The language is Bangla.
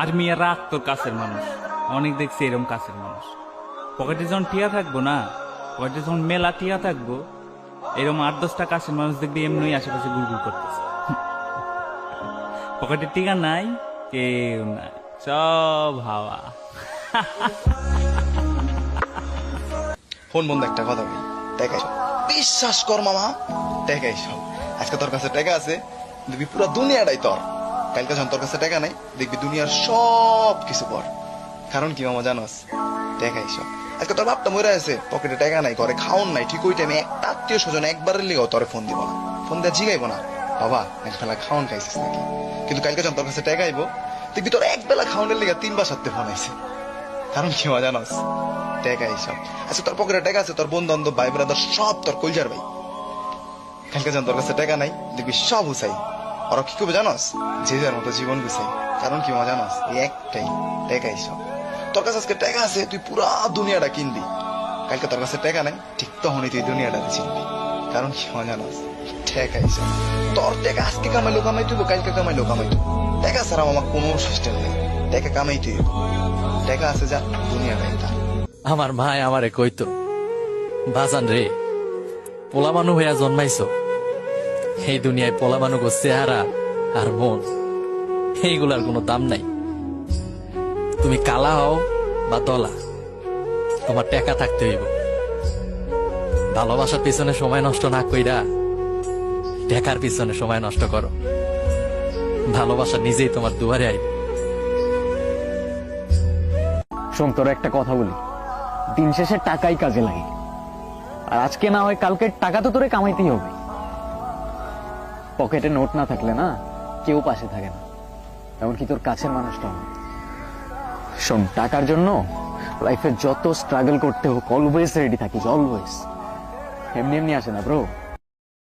আর মিয়া রাখ তোর কাছের মানুষ, অনেক দেখছি এরকম কাছের মানুষ। পকেটে যখন টিয়া থাকবো না, পকেটে যখন মেলা টিয়া থাকবো, এরকম 8-10টা কাছের মানুষ দেখবি এমনি আশেপাশে গুড়গুড় করতেছে। পকেটে টিকা নাই, কেউ নাই, সব হাওয়া। ফোন বন্ধ, একটা কথা বলি, টাকা এসব বিশ্বাস কর মামা, টাকা এসব। আজকে তোর কাছে টাকা আছে, দেখবি পুরো দুনিয়াটাই তোর। কালকে যখন তোর কাছে টাকা নাই, দেখবি দুনিয়ার সব কিছু পর। কারণ কি মামা জানোস? টাকা এসব। আজকে তোর বাপটা মরে আছে, পকেটে টাকা নাই, ঘরে খাওন নাই, ঠিক ওই টাইমে একটা আত্মীয় স্বজন একবারের লিগেও তোরে ফোন দিব না, ফোন দিয়ে জিগাইবো না বাবা এক বেলা খাওন খাইছিস নাকি। কিন্তু কালকে যখন তোর কাছে টাকা আইবো, দেখবি তোর এক বেলা খাওয়ানোর লিগে 3 বার 7 ফোন আইছে। কারণ কি মা জানোস? টাকা এইসব। আচ্ছা তোর পকেটে টাকা আছে, তোর বন্ধু বান্ধব ভাই ব্রাদার সব তোর কলজার ভাই। কালকে যখন তোর কাছে টাকা নাই, দেখবি সব হুসাই। ওরা কি করবে জানোস? যে যার মতো জীবন গুছাই। কারণ কি মা জানোস? এই একটাই, টাকা এইসব। তোর কাছে আজকে টাকা আছে, তুই পুরা দুনিয়াটা কিনবি। কালকে তোর কাছে টাকা নাই, ঠিক তখনই তুই দুনিয়াটাতে চিনবি। কারণ কি মা জানোস? টাকা এইসব। তোর টাকা আজকে কামাইলো কামাই তুইব, কালকে কামাইলো কামাই তুই। টাকা ছাড়া আমার কোনো সিস্টেম নেই, টাকা কামাই তুই। টাকা আছে যা, দুনিয়াটাই তার। আমার মায় আমারে কইতো, বাজান রে, পোলা মানু হইয়া জন্মাইছো, এই দুনিয়ায় পোলা মানুষ চেহারা আর মন এইগুলার কোনো দাম নাই। তুমি কালা হও বা দলা, তোমার টাকা থাকতে হইব। ভালোবাসার পিছনে সময় নষ্ট না কইরা টাকার পিছনে সময় নষ্ট করো, ভালোবাসা নিজেই তোমার দুয়ারে আইব। শোন, তোর একটা কথা বলি, দিন শেষে টাকাই কাজে লাগে। আর আজকে না হয় কালকে টাকা তো তোরে কামাইতেই হবে। পকেটে নোট না থাকলে না কেউ পাশে থাকে না, এমনকি তোর কাছের মানুষটাও না। শোন, টাকার জন্য লাইফে যত স্ট্রাগল করতে হোক অলওয়েজ রেডি থাকিস, অলওয়েজ। এমনি এমনি আসে না ব্রো।